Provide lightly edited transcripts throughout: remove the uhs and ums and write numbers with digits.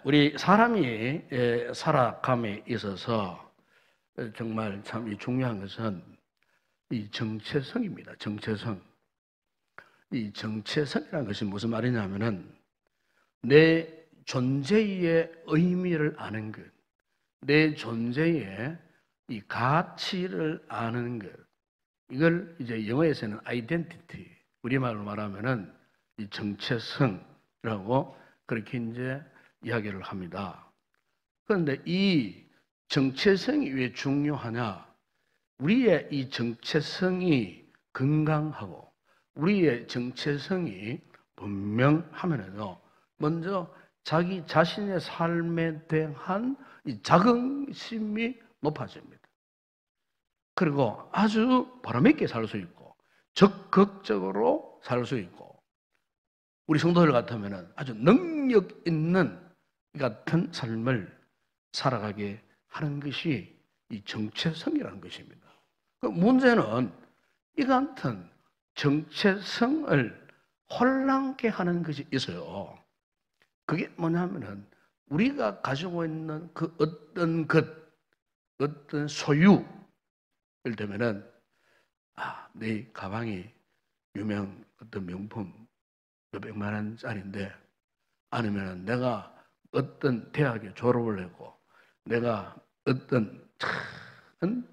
우리 사람이 살아감에 있어서 정말 참 중요한 것은 이 정체성입니다. 정체성. 이 정체성이라는 것이 무슨 말이냐면은 내 존재의 의미를 아는 것, 내 존재의 이 가치를 아는 것. 이걸 이제 영어에서는 identity, 우리말로 말하면은 이 정체성이라고 그렇게 이제 이야기를 합니다. 그런데 이 정체성이 왜 중요하냐? 우리의 이 정체성이 건강하고 우리의 정체성이 분명하면요, 먼저 자기 자신의 삶에 대한 이 자긍심이 높아집니다. 그리고 아주 보람있게 살 수 있고 적극적으로 살 수 있고, 우리 성도들 같으면 아주 능력 있는 이 같은 삶을 살아가게 하는 것이 이 정체성이라는 것입니다. 그 문제는 이 같은 정체성을 혼란케 하는 것이 있어요. 그게 뭐냐면은 우리가 가지고 있는 그 어떤 것, 어떤 소유, 예를 들면은 내 가방이 유명 어떤 명품 몇백만 원짜리인데, 아니면 내가 어떤 대학에 졸업을 했고 내가 어떤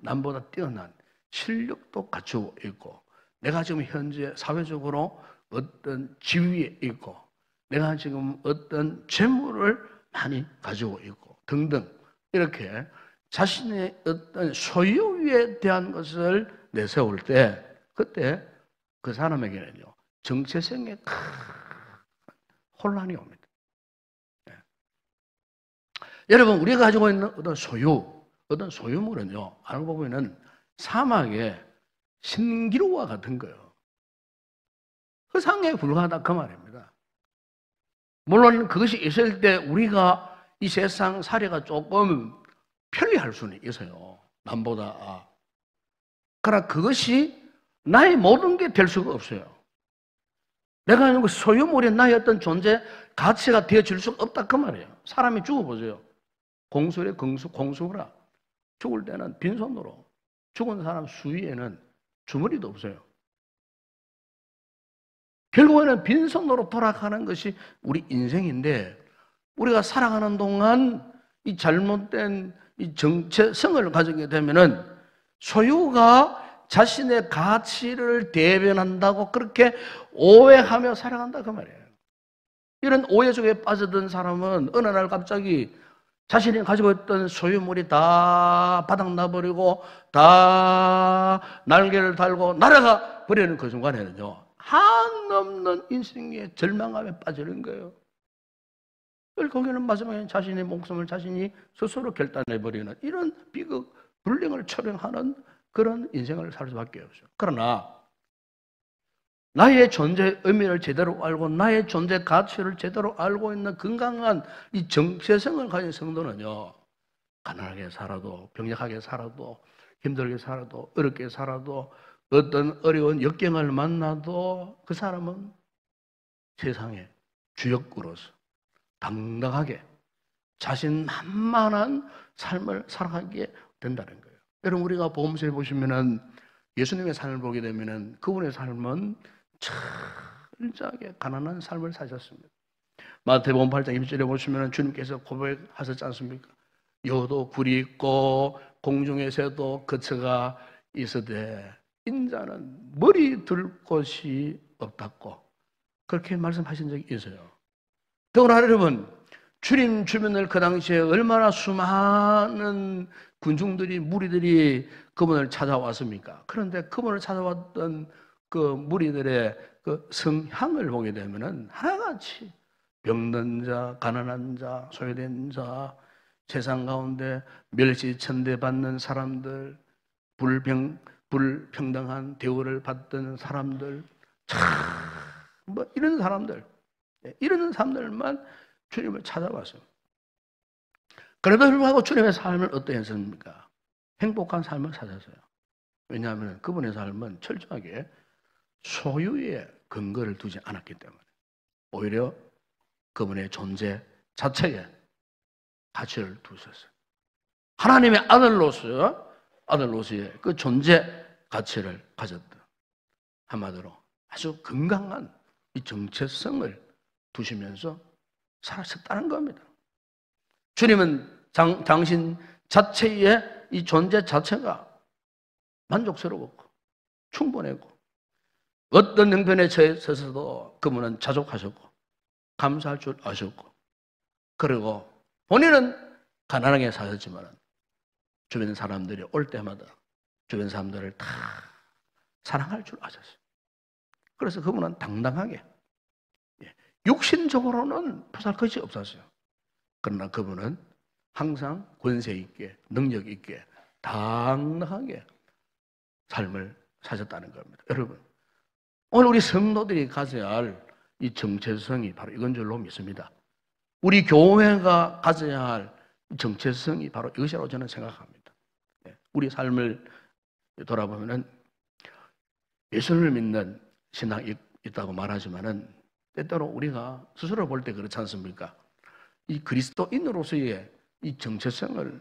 남보다 뛰어난 실력도 갖추고 있고 내가 지금 현재 사회적으로 어떤 지위에 있고 내가 지금 어떤 재물을 많이 가지고 있고 등등, 이렇게 자신의 어떤 소유에 대한 것을 내세울 때, 그때 그 사람에게는요 정체성에 큰 혼란이 옵니다. 여러분, 우리가 가지고 있는 어떤 소유물은요, 알고 보면은 사막의 신기루와 같은 거예요. 허상에 불과하다 그 말입니다. 물론 그것이 있을 때 우리가 이 세상 살이가 조금 편리할 수는 있어요, 남보다. 그러나 그것이 나의 모든 게 될 수가 없어요. 내가 하는 그 소유물이 나의 어떤 존재 가치가 되어질 수가 없다 그 말이에요. 사람이 죽어보세요. 공술에 공수라. 죽을 때는 빈손으로, 죽은 사람 수위에는 주머니도 없어요. 결국에는 빈손으로 돌아가는 것이 우리 인생인데, 우리가 살아가는 동안 이 잘못된 이 정체성을 가지게 되면은 소유가 자신의 가치를 대변한다고 그렇게 오해하며 살아간다 그 말이에요. 이런 오해 속에 빠져든 사람은 어느 날 갑자기 자신이 가지고 있던 소유물이 다 바닥나버리고 다 날개를 달고 날아가 버리는 그 순간에는요, 한없는 인생의 절망감에 빠지는 거예요. 거기는 마지막에 자신의 목숨을 자신이 스스로 결단해버리는 이런 비극, 불행을 초래하는 그런 인생을 살 수밖에 없어요. 그러나 나의 존재 의미를 제대로 알고 나의 존재 가치를 제대로 알고 있는 건강한 이 정체성을 가진 성도는요, 가난하게 살아도 병약하게 살아도 힘들게 살아도 어렵게 살아도 어떤 어려운 역경을 만나도 그 사람은 세상의 주역으로서 당당하게 자신만만한 삶을 살아가게 된다는 거예요. 여러분, 우리가 복음서에 보시면은 예수님의 삶을 보게 되면은 그분의 삶은 철저하게 가난한 삶을 사셨습니다. 마태복음 8장 20절에 보시면은 주님께서 고백하셨지 않습니까? 여도 굴이 있고 공중의 새도 거처가 있으되 인자는 머리 둘 곳이 없다고 그렇게 말씀하신 적이 있어요. 더구나 여러분, 주님 주변을 그 당시에 얼마나 수많은 군중들이, 무리들이 그분을 찾아왔습니까? 그런데 그분을 찾아왔던 그 무리들의 그 성향을 보게 되면은 하나같이 병든 자, 가난한 자, 소외된 자, 세상 가운데 멸시천대받는 사람들, 불평등한 대우를 받던 사람들, 뭐 이런 사람들, 이런 사람들만 주님을 찾아왔어요. 그래도 불구하고 주님의 삶을 어떠했습니까? 행복한 삶을 사셨어요. 왜냐하면 그분의 삶은 철저하게 소유에 근거를 두지 않았기 때문에 오히려 그분의 존재 자체에 가치를 두셨어요. 하나님의 아들로서의 그 존재 가치를 가졌다. 한마디로 아주 건강한 이 정체성을 두시면서 살아셨다는 겁니다. 주님은 당신 자체의 이 존재 자체가 만족스러웠고 충분했고 어떤 형편에 처해서도 그분은 자족하셨고 감사할 줄 아셨고 그리고 본인은 가난하게 사셨지만 주변 사람들이 올 때마다 주변 사람들을 다 사랑할 줄 아셨어요. 그래서 그분은 당당하게 육신적으로는 보잘것이 없었어요. 그러나 그분은 항상 권세 있게 능력 있게 당당하게 삶을 사셨다는 겁니다. 여러분, 오늘 우리 성도들이 가져야 할 이 정체성이 바로 이건 줄로 믿습니다. 우리 교회가 가져야 할 정체성이 바로 이것이라고 저는 생각합니다. 우리 삶을 돌아보면은 예수를 믿는 신앙이 있다고 말하지만은 때때로 우리가 스스로 볼 때 그렇지 않습니까? 이 그리스도인으로서의 이 정체성을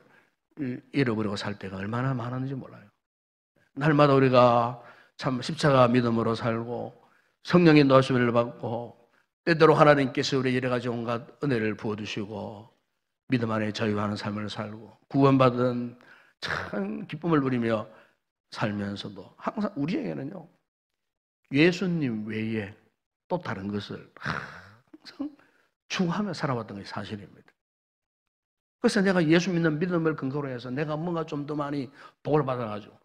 잃어버리고 살 때가 얼마나 많은지 몰라요. 날마다 우리가 참 십자가 믿음으로 살고 성령의 노하심을 받고 때때로 하나님께서 우리 여러 가지 온갖 은혜를 부어주시고 믿음 안에 자유하는 삶을 살고 구원받은 참 기쁨을 누리며 살면서도 항상 우리에게는요 예수님 외에 또 다른 것을 항상 추구하며 살아왔던 것이 사실입니다. 그래서 내가 예수 믿는 믿음을 근거로 해서 내가 뭔가 좀 더 많이 복을 받아가지고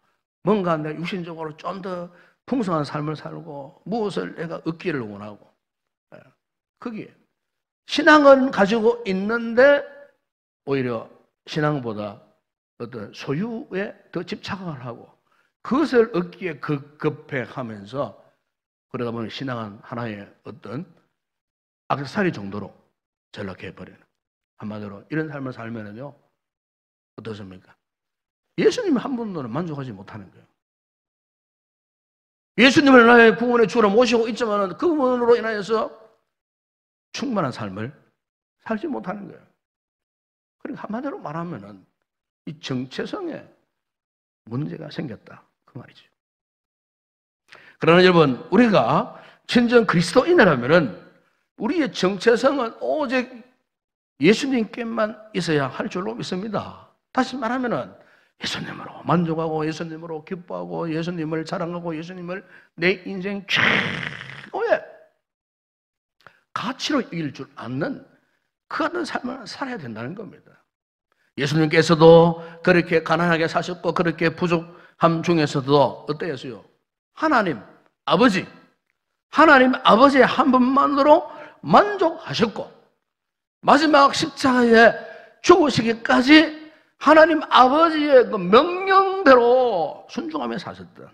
뭔가 내가 육신적으로 좀 더 풍성한 삶을 살고 무엇을 내가 얻기를 원하고 거기에 신앙은 가지고 있는데 오히려 신앙보다 어떤 소유에 더 집착을 하고 그것을 얻기에 급급해하면서 그러다 보면 신앙은 하나의 어떤 악세사리 정도로 전락해버리는 한마디로 이런 삶을 살면은요 어떻습니까? 예수님 한 분으로는 만족하지 못하는 거예요. 예수님을 나의 구원의 주로 모시고 있지만 그분으로 인하여서 충만한 삶을 살지 못하는 거예요. 그러니까 한마디로 말하면은 이 정체성에 문제가 생겼다 그 말이죠. 그러나 여러분 우리가 진정 그리스도인이라면은 우리의 정체성은 오직 예수님께만 있어야 할 줄로 믿습니다. 다시 말하면은 예수님으로 만족하고 예수님으로 기뻐하고 예수님을 자랑하고 예수님을 내 인생 최고의 가치로 이길 줄 아는 그 같은 삶을 살아야 된다는 겁니다. 예수님께서도 그렇게 가난하게 사셨고 그렇게 부족함 중에서도 어떠했어요? 하나님 아버지의 한 분만으로 만족하셨고 마지막 십자가에 죽으시기까지 하나님 아버지의 그 명령대로 순종하며 사셨던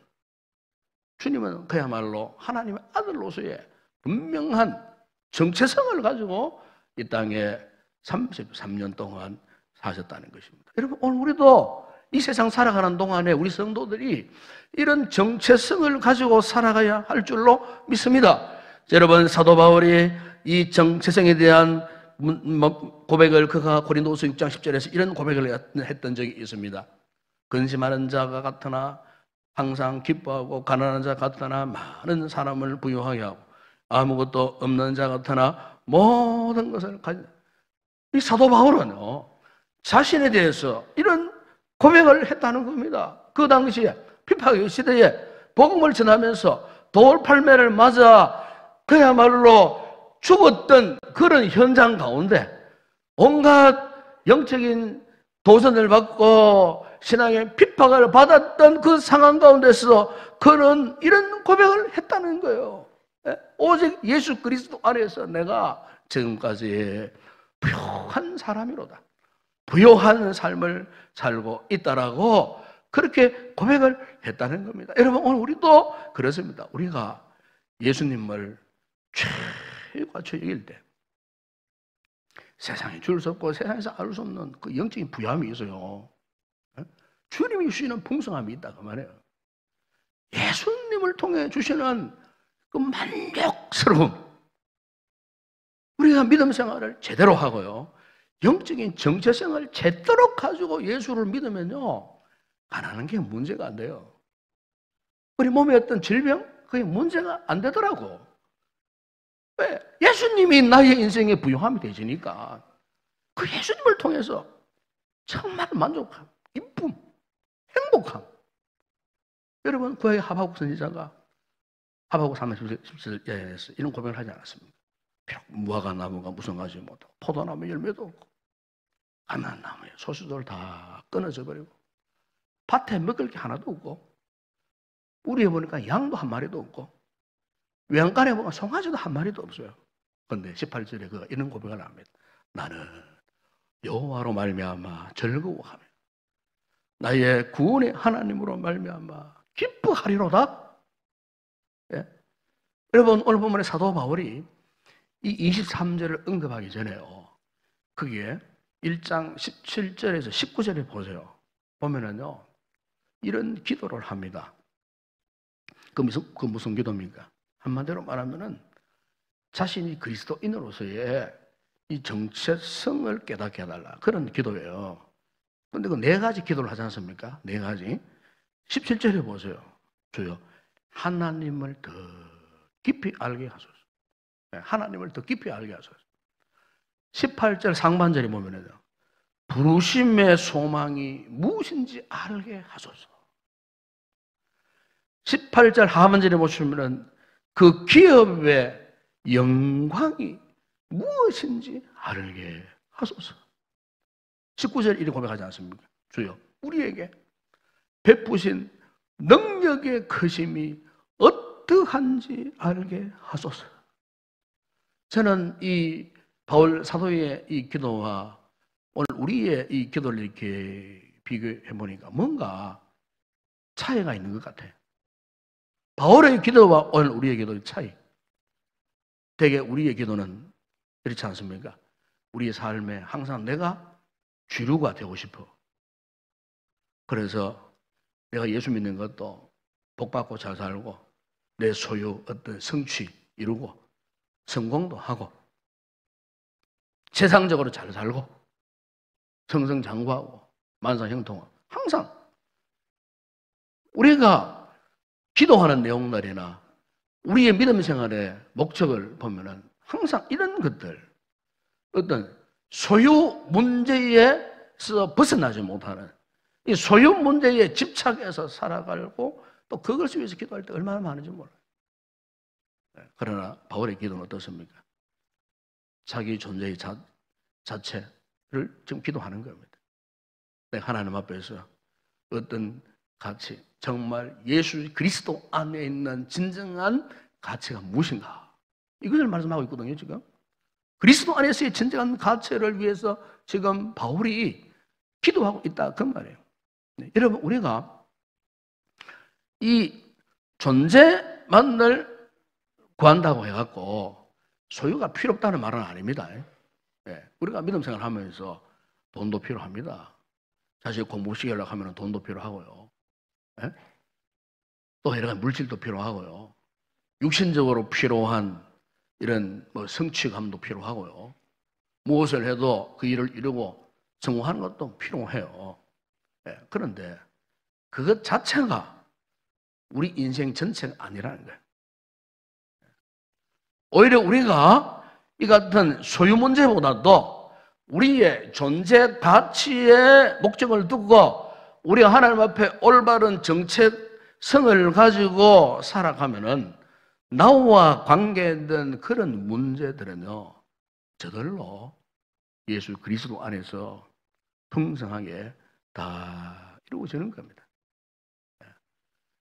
주님은 그야말로 하나님의 아들로서의 분명한 정체성을 가지고 이 땅에 33년 동안 사셨다는 것입니다. 여러분 오늘 우리도 이 세상 살아가는 동안에 우리 성도들이 이런 정체성을 가지고 살아가야 할 줄로 믿습니다. 여러분 사도 바울이 이 정체성에 대한 고백을 그가 고린도후서 6장 10절에서 이런 고백을 했던 적이 있습니다. 근심하는 자가 같으나 항상 기뻐하고 가난한 자 같으나 많은 사람을 부유하게 하고 아무것도 없는 자 같으나 모든 것을 가진 이 사도 바울은요 자신에 대해서 이런 고백을 했다는 겁니다. 그 당시에 핍박의 시대에 복음을 전하면서 돌팔매를 맞아 그야말로 죽었던 그런 현장 가운데 온갖 영적인 도전을 받고 신앙의 핍박을 받았던 그 상황 가운데서 그는 이런 고백을 했다는 거예요. 오직 예수 그리스도 안에서 내가 지금까지 부요한 사람이로다. 부요한 삶을 살고 있다라고 그렇게 고백을 했다는 겁니다. 여러분 오늘 우리도 그렇습니다. 우리가 예수님을 최고치 여길 때 세상에 줄 수 없고 세상에서 알 수 없는 그 영적인 부요함이 있어요. 주님이 주시는 풍성함이 있다 그 말이에요. 예수님을 통해 주시는 그 만족스러움 우리가 믿음 생활을 제대로 하고요, 영적인 정체성을 제대로 가지고 예수를 믿으면요, 가난한 게 문제가 안 돼요. 우리 몸에 어떤 질병, 그게 문제가 안 되더라고. 왜? 예수님이 나의 인생에 부용함이 되시니까 그 예수님을 통해서 정말 만족함, 기쁨, 행복함. 여러분, 그 하박국 선지자가 하박국 3장 17절에 이런 고백을 하지 않았습니까? 비록 무화과 나무가 무성하지 못하고 포도나무 열매도 없고 가난 나무에 소수들 다 끊어져 버리고 밭에 먹을 게 하나도 없고 우리에 보니까 양도 한 마리도 없고 외양간에 보면 송아지도 한 마리도 없어요. 그런데 18절에 그가 이런 고백을 합니다. 나는 여호와로 말미암아 즐거워하며 나의 구원의 하나님으로 말미암아 기뻐하리로다. 예? 여러분, 오늘 본문에 사도 바울이 이 23절을 언급하기 전에요, 그게 1장 17절에서 19절에 보세요. 보면은요, 이런 기도를 합니다. 그 무슨 기도입니까? 한마디로 말하면은 자신이 그리스도인으로서의 이 정체성을 깨닫게 해달라, 그런 기도예요. 그런데 그 네 가지 기도를 하지 않습니까? 네 가지. 17절에 보세요. 주여 하나님을 더 깊이 알게 하소서. 하나님을 더 깊이 알게 하소서. 18절 상반절에 보면요, 부르심의 소망이 무엇인지 알게 하소서. 18절 하반절에 보시면 그 기업의 영광이 무엇인지 알게 하소서. 19절 이렇게 고백하지 않습니까? 주여 우리에게 베푸신 능력의 크심이 어떠한지 알게 하소서. 저는 이 바울 사도의 이 기도와 오늘 우리의 이 기도를 이렇게 비교해 보니까 뭔가 차이가 있는 것 같아요. 바울의 기도와 오늘 우리의 기도의 차이. 되게 우리의 기도는 그렇지 않습니까? 우리의 삶에 항상 내가 주류가 되고 싶어. 그래서 내가 예수 믿는 것도 복받고 잘 살고 내 소유 어떤 성취 이루고 성공도 하고 세상적으로 잘 살고 성성장구하고 만사형통하고, 항상 우리가 기도하는 내용들이나 우리의 믿음 생활의 목적을 보면은 항상 이런 것들, 어떤 소유 문제에서 벗어나지 못하는 이 소유 문제에 집착해서 살아가고 또 그것을 위해서 기도할 때 얼마나 많은지 몰라요. 그러나 바울의 기도는 어떻습니까? 자기 존재의 자체를 지금 기도하는 겁니다. 내가 하나님 앞에서 어떤 가치, 정말 예수 그리스도 안에 있는 진정한 가치가 무엇인가, 이것을 말씀하고 있거든요. 지금 그리스도 안에서의 진정한 가치를 위해서 지금 바울이 기도하고 있다, 그 말이에요. 네, 여러분, 우리가 이 존재만을 구한다고 해갖고 소유가 필요 없다는 말은 아닙니다. 네, 우리가 믿음 생활을 하면서 돈도 필요합니다. 사실 공부시키려고 하면 돈도 필요하고요. 네? 또 여러 가지 물질도 필요하고요. 육신적으로 필요한 이런 뭐 성취감도 필요하고요. 무엇을 해도 그 일을 이루고 성공하는 것도 필요해요. 네, 그런데 그것 자체가 우리 인생 전체가 아니라는 거예요. 오히려 우리가 이 같은 소유 문제보다도 우리의 존재 가치의 목적을 두고 우리가 하나님 앞에 올바른 정체성을 가지고 살아가면은 나와 관계된 그런 문제들은요, 저절로 예수 그리스도 안에서 풍성하게 다 이루어지는 겁니다.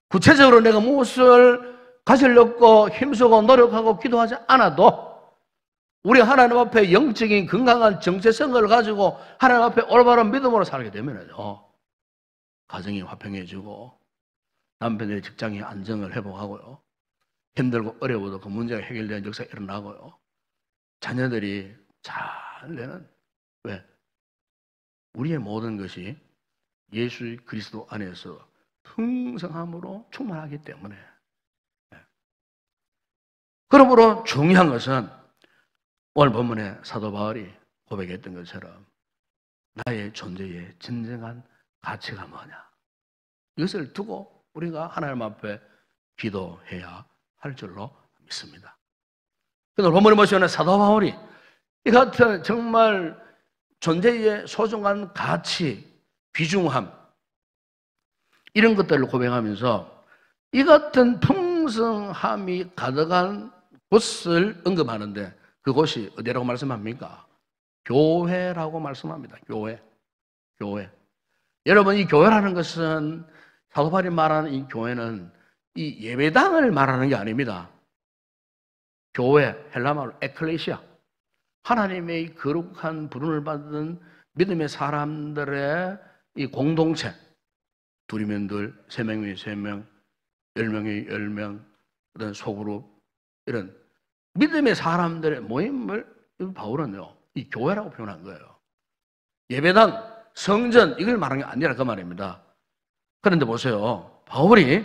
구체적으로 내가 무엇을 가지려고 힘쓰고 노력하고 기도하지 않아도 우리 하나님 앞에 영적인 건강한 정체성을 가지고 하나님 앞에 올바른 믿음으로 살게 되면요, 가정이 화평해지고 남편의 직장의 안정을 회복하고요, 힘들고 어려워도 그 문제가 해결되는 역사가 일어나고요, 자녀들이 잘 되는, 왜? 우리의 모든 것이 예수 그리스도 안에서 풍성함으로 충만하기 때문에. 그러므로 중요한 것은 오늘 본문에 사도 바울이 고백했던 것처럼 나의 존재의 진정한 가치가 뭐냐, 이것을 두고 우리가 하나님 앞에 기도해야 할 줄로 믿습니다. 오늘 본문을 보시면 사도 바울이 이 같은 정말 존재의 소중한 가치, 귀중함, 이런 것들을 고백하면서 이 같은 풍성함이 가득한 곳을 언급하는데, 그곳이 어디라고 말씀합니까? 교회라고 말씀합니다. 교회. 여러분, 이 교회라는 것은, 사도 바울이 말하는 이 교회는 이 예배당을 말하는 게 아닙니다. 교회, 헬라말로 에클레시아, 하나님의 거룩한 부름을 받은 믿음의 사람들의 이 공동체, 둘이면 둘, 세 명이면 세 명, 10명이 10명, 어떤 소그룹, 이런 믿음의 사람들의 모임을 바울은요, 이 교회라고 표현한 거예요. 예배당, 성전, 이걸 말하는 게 아니라 그 말입니다. 그런데 보세요, 바울이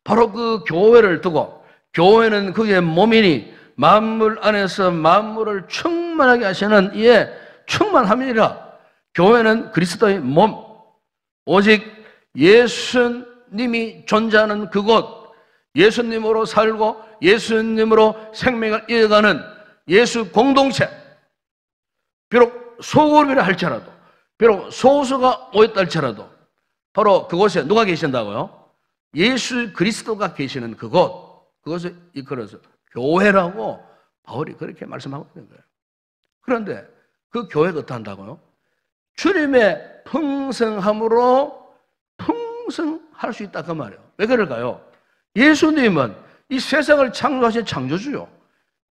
바로 그 교회를 두고, 교회는 그의 몸이니 만물 안에서 만물을 충만하게 하시는 이에 충만함이니라. 교회는 그리스도의 몸, 오직 예수님이 존재하는 그곳, 예수님으로 살고 예수님으로 생명을 이어가는 예수 공동체, 비록 소그룹이라 할지라도, 비록 소수가 모였다 할지라도 바로 그곳에 누가 계신다고요? 예수 그리스도가 계시는 그곳을 이끌어서 교회라고 바울이 그렇게 말씀하고 있는 거예요. 그런데 그 교회가 어떠한다고요? 주님의 풍성함으로 풍성할 수 있다, 그 말이에요. 왜 그럴까요? 예수님은 이 세상을 창조하신 창조주요,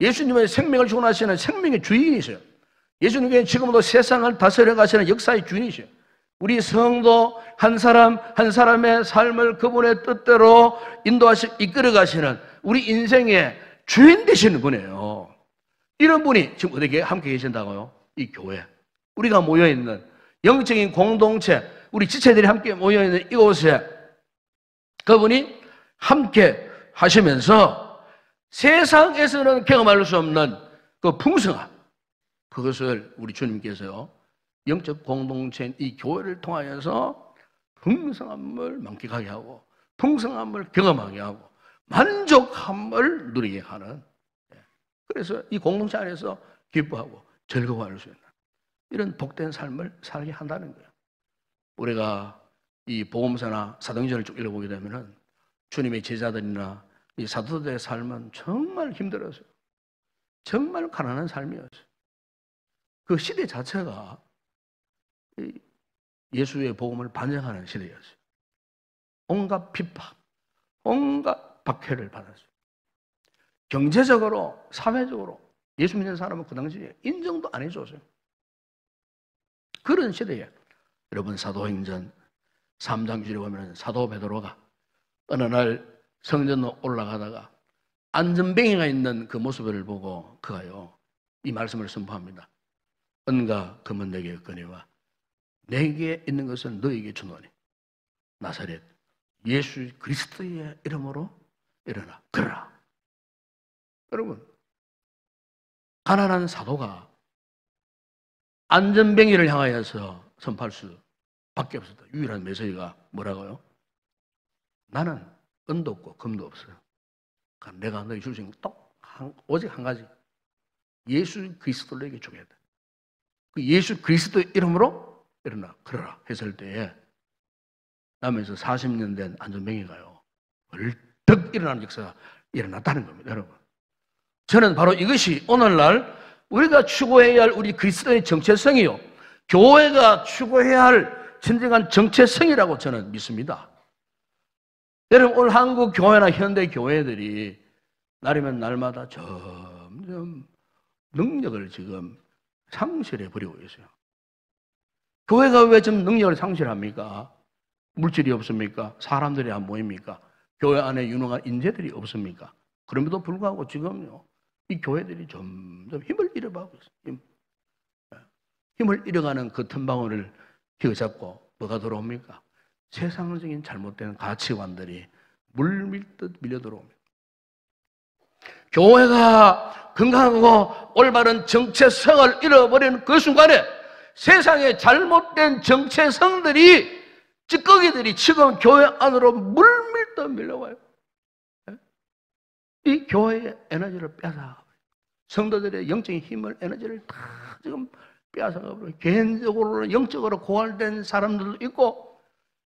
예수님의 생명을 주관하시는 생명의 주인이세요. 예수님은 지금도 세상을 다스려 가시는 역사의 주인이세요. 우리 성도 한 사람 한 사람의 삶을 그분의 뜻대로 인도하시고 이끌어 가시는 우리 인생의 주인 되시는 분이에요. 이런 분이 지금 어디에 함께 계신다고요? 이 교회, 우리가 모여있는 영적인 공동체, 우리 지체들이 함께 모여있는 이곳에 그분이 함께 하시면서 세상에서는 경험할 수 없는 그 풍성함, 그것을 우리 주님께서요, 영적 공동체인 이 교회를 통하여서 풍성함을 만끽하게 하고 풍성함을 경험하게 하고 만족함을 누리게 하는, 그래서 이 공동체 안에서 기뻐하고 즐거워할 수 있는 이런 복된 삶을 살게 한다는 거예요. 우리가 이 복음서나 사도행전을 쭉 읽어보게 되면은 주님의 제자들이나 이 사도들의 삶은 정말 힘들었어요. 정말 가난한 삶이었어요. 그 시대 자체가 예수의 복음을 반영하는 시대였어요. 온갖 비판, 온갖 박해를 받았어요. 경제적으로, 사회적으로 예수 믿는 사람은 그 당시에 인정도 안 해줬어요. 그런 시대에 여러분, 사도행전 3장 9절에 보면 사도 베드로가 어느 날 성전으로 올라가다가 안전뱅이가 있는 그 모습을 보고 그가요, 이 말씀을 선포합니다. 은과 금은 내게 없거니와 내게 있는 것은 너에게 주노니 나사렛 예수 그리스도의 이름으로 일어나 걸어라. 여러분, 가난한 사도가 안전뱅이를 향하여서 선포할 수밖에 없었다. 유일한 메시지가 뭐라고요? 나는 은도 없고 금도 없어요. 그러니까 내가 너희 줄 수 있는 오직 한 가지, 예수 그리스도를 너에게 주겠다. 그 예수 그리스도의 이름으로 일어나 걸어라 했을 때에 남에서 40년 된 안전뱅이가요, 벌떡 일어나는 역사가 일어났다는 겁니다. 여러분, 저는 바로 이것이 오늘날 우리가 추구해야 할 우리 그리스도의 정체성이요, 교회가 추구해야 할 진정한 정체성이라고 저는 믿습니다. 여러분, 오늘 한국 교회나 현대 교회들이 날이면 날마다 점점 능력을 지금 상실해 버리고 있어요. 교회가 왜 좀 능력을 상실합니까? 물질이 없습니까? 사람들이 안 모입니까? 교회 안에 유능한 인재들이 없습니까? 그럼에도 불구하고 지금요, 이 교회들이 점점 힘을 잃어가고 있어요. 힘을 잃어가는 그 틈바구니를 휘어잡고 뭐가 들어옵니까? 세상적인 잘못된 가치관들이 물밀듯 밀려 들어옵니다. 교회가 건강하고 올바른 정체성을 잃어버리는 그 순간에 세상의 잘못된 정체성들이, 찌꺼기들이 지금 교회 안으로 물밀듯 밀려와요. 이 교회의 에너지를 뺏어가, 성도들의 영적인 힘을, 에너지를 다 지금 뺏어가버려요. 개인적으로는 영적으로 고갈된 사람들도 있고,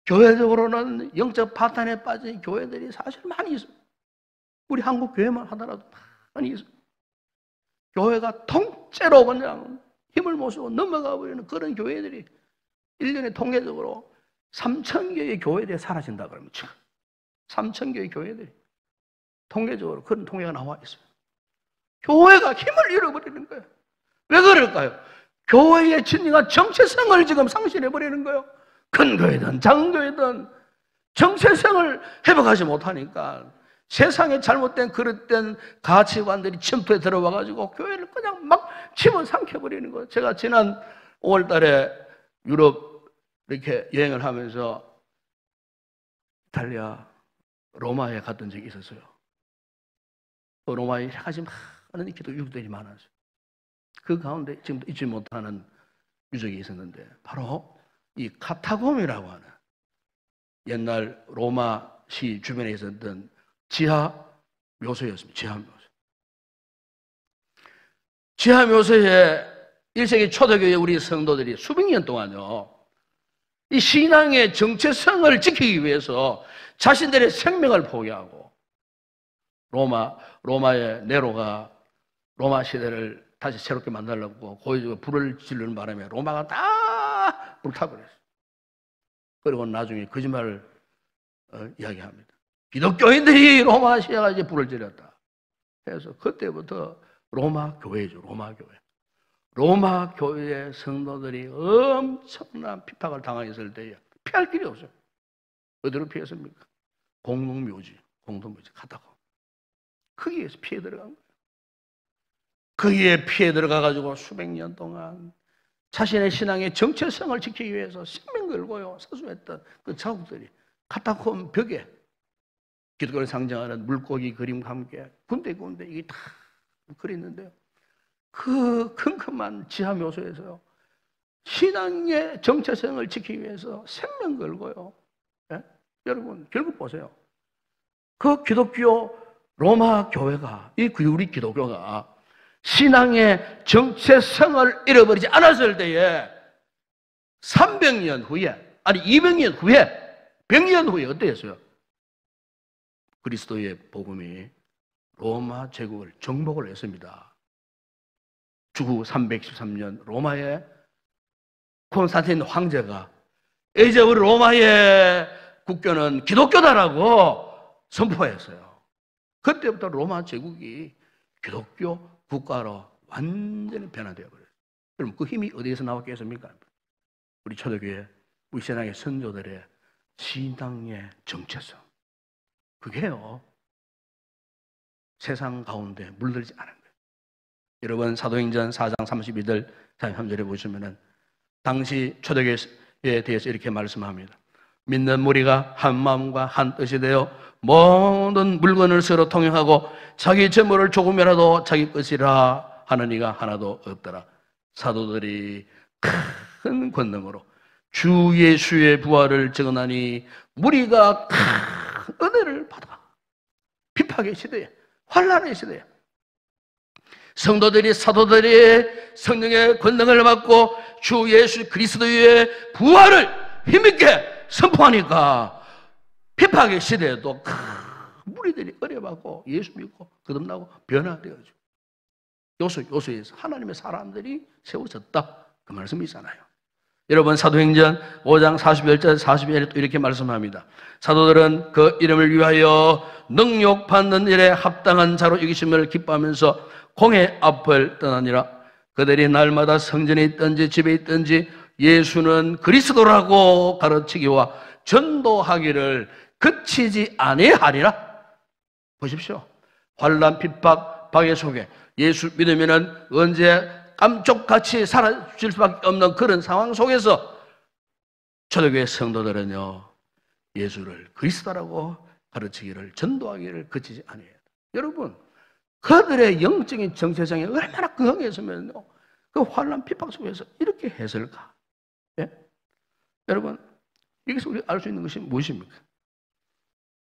교회적으로는 영적 파탄에 빠진 교회들이 사실 많이 있어요. 우리 한국 교회만 하더라도 많이 있어요. 교회가 통째로 그냥 힘을 못 쓰고 넘어가 버리는 그런 교회들이 1년에 통계적으로 3,000개의 교회들이 사라진다 그러면 지금 3,000개의 교회들이 통계적으로 그런 통계가 나와 있어요. 교회가 힘을 잃어버리는 거예요. 왜 그럴까요? 교회의 진정한 정체성을 지금 상실해버리는 거예요. 큰 교회든 작은 교회든 정체성을 회복하지 못하니까 세상에 잘못된 그릇된 가치관들이 침투해 들어와가지고 교회를 그냥 막 집어삼켜버리는 거예요. 제가 지난 5월 달에 유럽 이렇게 여행을 하면서 이탈리아 로마에 갔던 적이 있었어요. 그 로마에 여러 가지 많은 기독교들이 많았어요. 그 가운데 지금도 잊지 못하는 유적이 있었는데 바로 이 카타콤이라고 하는 옛날 로마시 주변에 있었던 지하 묘소였습니다. 지하 묘소. 지하 묘소에 1세기 초대교회 우리 성도들이 수백 년 동안요, 이 신앙의 정체성을 지키기 위해서 자신들의 생명을 포기하고 로마의 네로가 로마 시대를 다시 새롭게 만들려고 고의적으로 불을 지르는 바람에 로마가 다 불타버렸어요. 그리고 나중에 거짓말을 이야기합니다. 기독교인들이 로마 시대가 이제 불을 지렸다. 그래서 그때부터 로마 교회죠. 로마 교회. 로마 교회의 성도들이 엄청난 핍박을 당했을 때에 피할 길이 없어요. 어디로 피했습니까? 공동묘지 갔다고. 거기에서 피해 들어간 거예요. 거기에 피해 들어가가지고 수백 년 동안 자신의 신앙의 정체성을 지키기 위해서 생명 걸고요 사수했던 그 자국들이 카타콤 벽에 기독교를 상징하는 물고기 그림과 함께 군데 이게 다 그렸는데요. 그 큼큼한 지하 묘소에서요, 신앙의 정체성을 지키기 위해서 생명 걸고요. 예? 여러분 결국 보세요. 그 기독교 로마 교회가, 우리 기독교가 신앙의 정체성을 잃어버리지 않았을 때에 300년 후에, 아니 200년 후에, 100년 후에 어땠어요? 그리스도의 복음이 로마 제국을 정복을 했습니다. 주후 313년 로마의 콘스탄틴 황제가 이제 우리 로마의 국교는 기독교다라고 선포했어요. 그때부터 로마 제국이 기독교 국가로 완전히 변화되어 버렸어요. 그럼 그 힘이 어디에서 나왔겠습니까? 우리 초대교회, 우리 신앙의 선조들의 신앙의 정체성. 그게요, 세상 가운데 물들지 않은 거예요. 여러분 사도행전 4장 32절 33절에 보시면은 당시 초대교회에 대해서 이렇게 말씀합니다. 믿는 무리가 한 마음과 한 뜻이 되어 모든 물건을 서로 통용하고 자기 재물을 조금이라도 자기 것이라 하는 이가 하나도 없더라. 사도들이 큰 권능으로 주 예수의 부활을 증언하니 무리가 큰 은혜를 받아. 핍박의 시대에, 환난의 시대에 성도들이, 사도들이 성령의 권능을 받고 주 예수 그리스도의 부활을 힘있게 선포하니까 핍박의 시대에도 큰 무리들이 은혜받고 예수 믿고 거듭나고 변화되어져. 요소에서 하나님의 사람들이 세워졌다, 그 말씀이잖아요. 여러분 사도행전 5장 41절 42절에 또 이렇게 말씀합니다. 사도들은 그 이름을 위하여 능욕받는 일에 합당한 자로 여기심을 기뻐하면서 공회 앞을 떠나니라. 그들이 날마다 성전에 있든지 집에 있든지 예수는 그리스도라고 가르치기와 전도하기를 그치지 아니하리라. 보십시오. 환난 핍박 박해 속에 예수 믿으면은 언제 깜쪽같이 사라질 수밖에 없는 그런 상황 속에서 초대교회 성도들은요, 예수를 그리스도라고 가르치기를, 전도하기를 그치지 아니해요. 여러분 그들의 영적인 정체성이 얼마나 강했으면 그 환난 핍박 속에서 이렇게 했을까? 예? 여러분, 여기서 우리가 알 수 있는 것이 무엇입니까?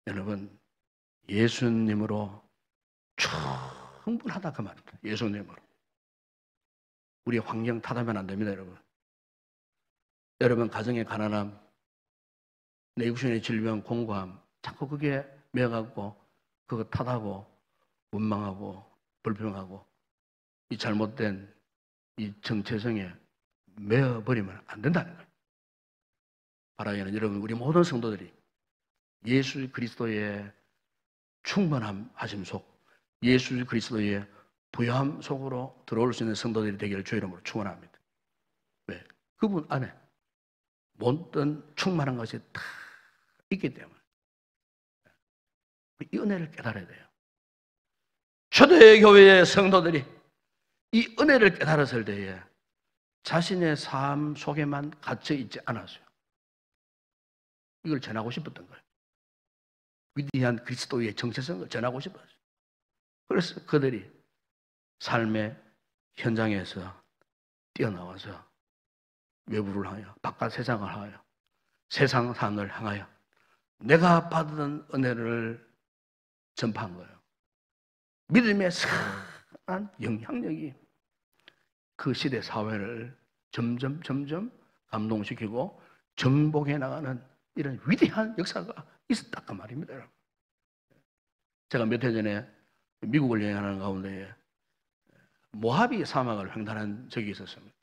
여러분, 예수님으로 충분하다 그 말입니다. 예수님으로. 우리의 환경 탓하면 안 됩니다, 여러분. 여러분, 가정의 가난함, 내 육신의 질병, 공고함, 자꾸 그게 매어갖고 그거 탓하고 원망하고 불평하고 이 잘못된 이 정체성에 매어버리면 안 된다는 거예요. 바라기는 여러분, 우리 모든 성도들이 예수 그리스도의 충만함 하심 속, 예수 그리스도의 부요함 속으로 들어올 수 있는 성도들이 되기를 주의 이름으로 축원합니다. 왜? 그분 안에 모든 충만한 것이 다 있기 때문에 이 은혜를 깨달아야 돼요. 초대교회의 성도들이 이 은혜를 깨달았을 때에 자신의 삶 속에만 갇혀 있지 않았어요. 이걸 전하고 싶었던 거예요. 위대한 그리스도의 정체성을 전하고 싶었어요. 그래서 그들이 삶의 현장에서 뛰어나와서 외부를 향하여, 바깥 세상을 향하여, 세상 산을 향하여 내가 받은 은혜를 전파한 거예요. 믿음의 선한 영향력이 그 시대 사회를 점점 감동시키고 정복해 나가는 이런 위대한 역사가 있었다 그 말입니다. 여러분. 제가 몇 해 전에 미국을 여행하는 가운데 모하비 사막을 횡단한 적이 있었습니다.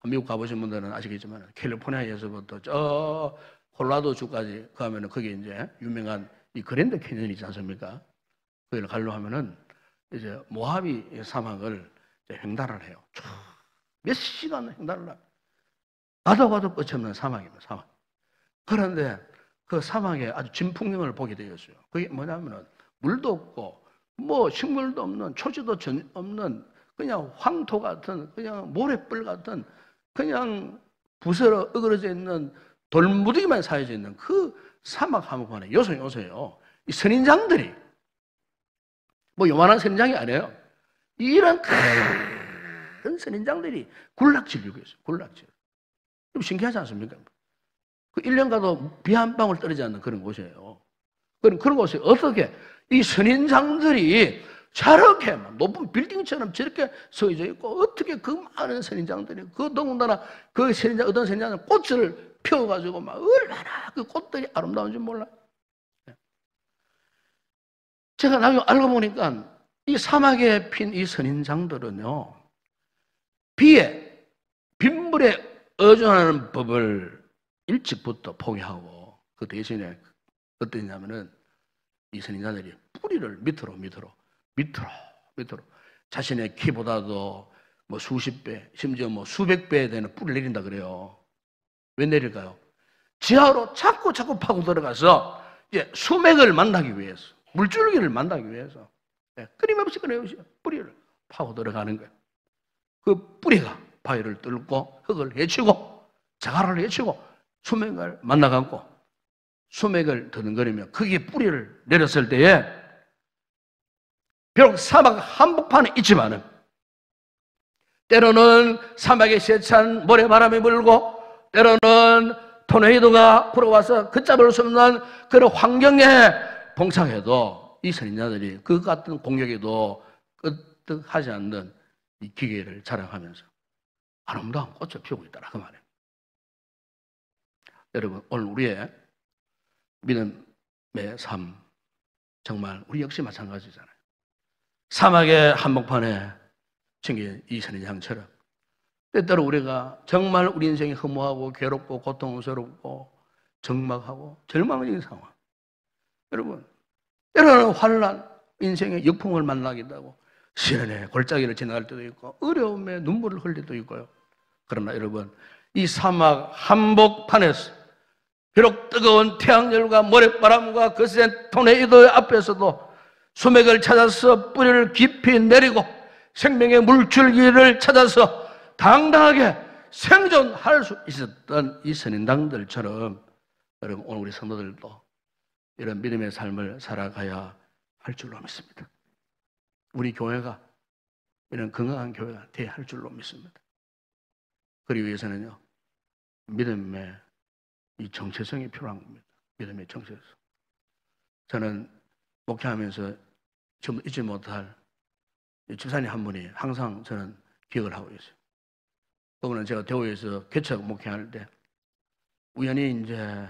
미국 가보신 분들은 아시겠지만 캘리포니아에서부터 저 콜라도 주까지 가면은 거기 이제 유명한 이 그랜드 캐년이 있지 않습니까? 거기를 가려고 하면은 이제 모하비 사막을 이제 횡단을 해요. 몇 시간 횡단을 해요. 가도 끝이 없는 사막입니다. 사막. 그런데 그 사막에 아주 진풍경을 보게 되었어요. 그게 뭐냐면은 물도 없고 뭐 식물도 없는 초지도 없는 그냥 황토 같은 그냥 모래불 같은 그냥 부스러 어그러져 있는 돌무더기만 쌓여져 있는 그 사막 한복판에 요새요. 이 선인장들이 뭐 요만한 선인장이 아니에요. 이런 큰 선인장들이 굴락지르고 있어요. 굴락질. 좀 신기하지 않습니까? 그 1년 가도 비 한 방울 떨어지지 않는 그런 곳이에요. 그런 곳에 어떻게 이 선인장들이 저렇게 높은 빌딩처럼 저렇게 서져 있고 어떻게 그 많은 선인장들이 그 더군다나 그 선인장 어떤 선인장은 꽃을 피워가지고 막 얼마나 그 꽃들이 아름다운지 몰라요. 제가 나중에 알고 보니까 이 사막에 핀 이 선인장들은요 비에 빗물에 의존하는 법을 일찍부터 포기하고 그 대신에 어떠냐면은 이 선인장들이 뿌리를 밑으로 자신의 키보다도 뭐 수십 배 심지어 뭐 수백 배 되는 뿌리를 내린다 그래요. 왜 내릴까요? 지하로 자꾸 파고 들어가서 이제 수맥을 만나기 위해서 물줄기를 만나기 위해서 끊임없이 뿌리를 파고 들어가는 거예요. 그 뿌리가 바위를 뚫고 흙을 헤치고 자갈을 헤치고 수맥을 만나갖고 수맥을 드는거리며 거기에 뿌리를 내렸을 때에 비록 사막 한복판에 있지만은 때로는 사막에 세찬 모래바람이 불고 때로는 토네이도가 불어와서 걷잡을 수 없는 그런 환경에 봉착해도 이 선인자들이 그 같은 공격에도 끄떡하지 않는 이 기계를 자랑하면서 아름다운 꽃을 피우고 있다라 그 말이에요. 여러분 오늘 우리의 믿음의 삶 정말 우리 역시 마찬가지잖아요. 사막의 한복판에 생긴 이 선인장처럼 때때로 우리가 정말 우리 인생이 허무하고 괴롭고 고통스럽고 적막하고 절망적인 상황 여러분 때로는 환난 인생의 역풍을 만나기도 하고 시련의 골짜기를 지나갈 때도 있고 어려움에 눈물을 흘릴 때도 있고요. 그러나 여러분 이 사막 한복판에서 비록 뜨거운 태양열과 모래바람과 거센 토네이도 앞에서도 수맥을 찾아서 뿌리를 깊이 내리고 생명의 물줄기를 찾아서 당당하게 생존할 수 있었던 이 선인장들처럼 여러분 오늘 우리 성도들도 이런 믿음의 삶을 살아가야 할 줄로 믿습니다. 우리 교회가 이런 건강한 교회가 돼야 할 줄로 믿습니다. 그러기 위해서는요, 믿음의 이 정체성이 필요한 겁니다. 믿음의 정체성. 저는 목회하면서 좀 잊지 못할 집사님 한 분이 항상 저는 기억을 하고 있어요. 그분은 제가 대구에서 개척 목회할 때 우연히 이제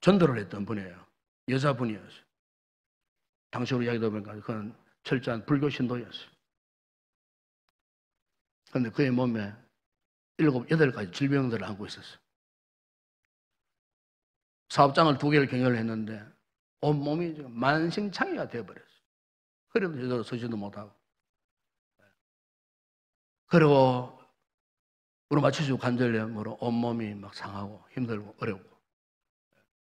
전도를 했던 분이에요. 여자분이었어요. 당시로 이야기 들어보니까 그건 철저한 불교 신도였어요. 그런데 그의 몸에 7, 8가지 질병들을 안고 있었어요. 사업장을 2개를 경영을 했는데 온몸이 지금 만신창이가 되어버렸어요. 허리도 제대로 서지도 못하고. 그리고 우리 마취수 관절염으로 온몸이 막 상하고 힘들고 어렵고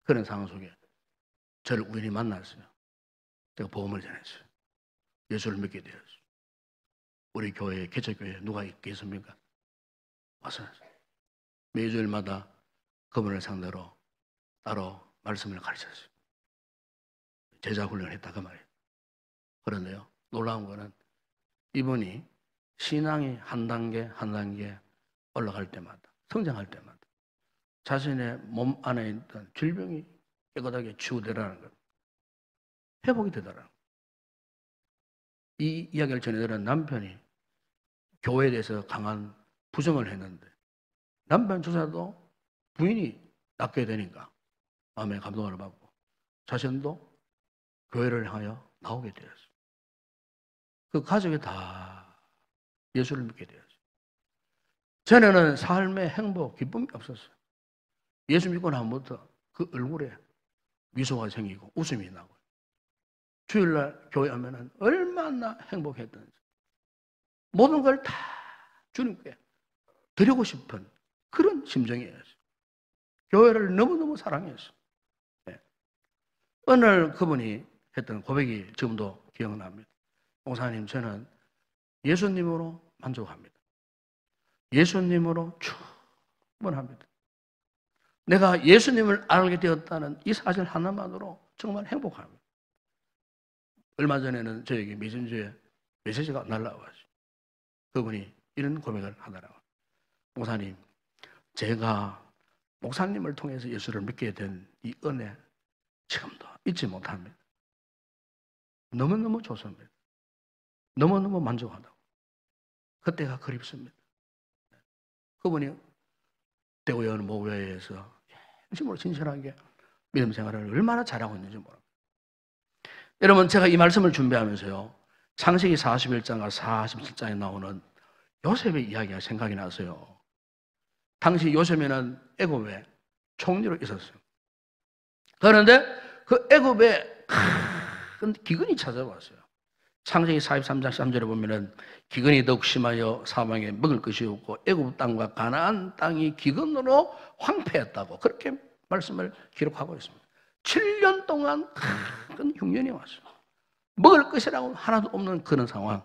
그런 상황 속에 저를 우연히 만났어요. 제가 복음을 전했어요. 예수를 믿게 되었어요. 우리 교회에 개척교회에 누가 있겠습니까? 와서 매주일마다 그분을 상대로 따로 말씀을 가르쳤어요. 제자 훈련을 했다 그 말이에요. 그런데요, 놀라운 거는 이분이 신앙이 한 단계 한 단계 올라갈 때마다, 성장할 때마다 자신의 몸 안에 있던 질병이 깨끗하게 치유되라는 것, 회복이 되더라는 것. 이 이야기를 전해들은 남편이 교회에 대해서 강한 부정을 했는데 남편조차도 부인이 낫게 되니까 마음에 감동을 받고 자신도 교회를 향하여 나오게 되었어요. 그 가족이 다 예수를 믿게 되었어요. 전에는 삶의 행복, 기쁨이 없었어요. 예수 믿고 나면부터 그 얼굴에 미소가 생기고 웃음이 나고 주일날 교회 하면은 얼마나 행복했던지 모든 걸 다 주님께 드리고 싶은 그런 심정이었어요. 교회를 너무너무 사랑했어요. 네. 어느 날 그분이 했던 고백이 지금도 기억납니다. 목사님, 저는 예수님으로 만족합니다. 예수님으로 충분합니다. 내가 예수님을 알게 되었다는 이 사실 하나만으로 정말 행복합니다. 얼마 전에는 저에게 메신저에 메시지가 날라와서 그분이 이런 고백을 하더라고요. 목사님, 제가 목사님을 통해서 예수를 믿게 된 이 은혜 지금도 잊지 못합니다. 너무너무 좋습니다. 너무너무 만족하다고. 그때가 그립습니다. 그분이 대구에 어느 목회에서 진심으로 진실하게 믿음 생활을 얼마나 잘하고 있는지 모릅니다. 여러분, 제가 이 말씀을 준비하면서요, 창세기 41장과 47장에 나오는 요셉의 이야기가 생각이 나서요. 당시 요셉에는 애굽에 총리로 있었어요. 그런데 그 애굽에 큰 기근이 찾아왔어요. 창세기 43장 3절에 보면은 기근이 더욱 심하여 사방에 먹을 것이 없고 애굽 땅과 가나안 땅이 기근으로 황폐했다고 그렇게 말씀을 기록하고 있습니다. 7년 동안 큰 흉년이 왔어요. 먹을 것이라고 하나도 없는 그런 상황,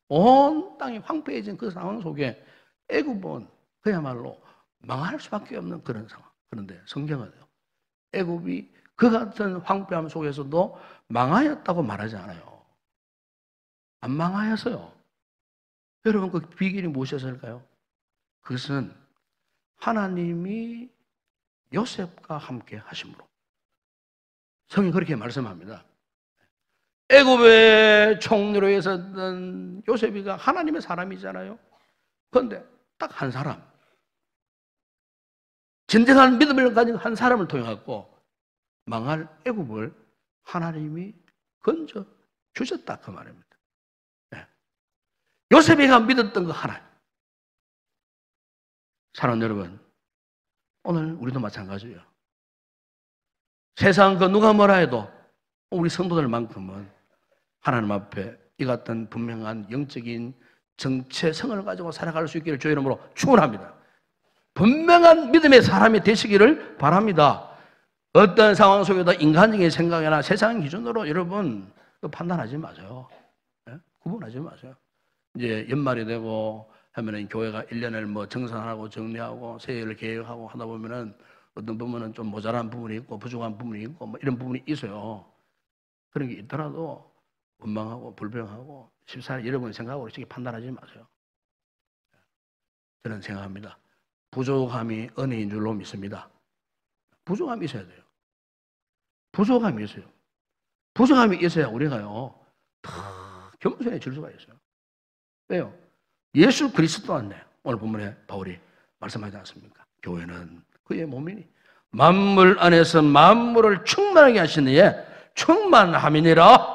온 땅이 황폐해진 그 상황 속에 애굽은 그야말로 망할 수밖에 없는 그런 상황. 그런데 성경은요, 애굽이 그 같은 황폐함 속에서도 망하였다고 말하지 않아요. 안 망하였어요. 여러분, 그 비결이 무엇이었을까요? 그것은 하나님이 요셉과 함께 하심으로. 성경이 그렇게 말씀합니다. 애굽의 총리로 있었던 요셉이가 하나님의 사람이잖아요. 그런데 딱 한 사람, 진정한 믿음을 가진 한 사람을 통해 갖고 망할 애굽을 하나님이 건져 주셨다 그 말입니다. 네. 요셉이가 믿었던 그 하나님. 사랑하는 여러분, 오늘 우리도 마찬가지예요. 세상 그 누가 뭐라 해도 우리 성도들만큼은 하나님 앞에 이 같은 분명한 영적인 정체성을 가지고 살아갈 수 있기를 주의 이름으로 축원합니다. 분명한 믿음의 사람이 되시기를 바랍니다. 어떤 상황 속에도 인간적인 생각이나 세상 기준으로 여러분 판단하지 마세요. 네? 구분하지 마세요. 이제 연말이 되고 하면은 교회가 1년을 뭐 정산하고 정리하고 새해를 계획하고 하다 보면은 어떤 부분은 좀 모자란 부분이 있고 부족한 부분이 있고 뭐 이런 부분이 있어요. 그런 게 있더라도 원망하고 불평하고 14일 여러분 생각하고 이렇게 판단하지 마세요. 저는 생각합니다. 부족함이 은혜인 줄로 믿습니다. 부족함이 있어야 돼요. 부족함이 있어요. 부족함이 있어야 우리가요, 더 겸손해질 수가 있어요. 왜요? 예수 그리스도 안에 오늘 본문에 바울이 말씀하지 않습니까? 교회는 그의 몸이니 만물 안에서 만물을 충만하게 하신 이에 충만함이니라.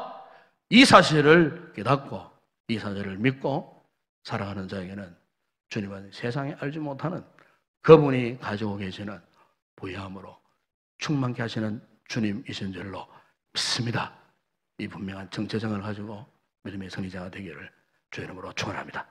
이 사실을 깨닫고 이 사실을 믿고 살아가는 자에게는 주님은 세상에 알지 못하는 그분이 가지고 계시는 부유함으로 충만케 하시는 주님이신 줄로 믿습니다. 이 분명한 정체성을 가지고 믿음의 승리자가 되기를 주의 이름으로 축원합니다.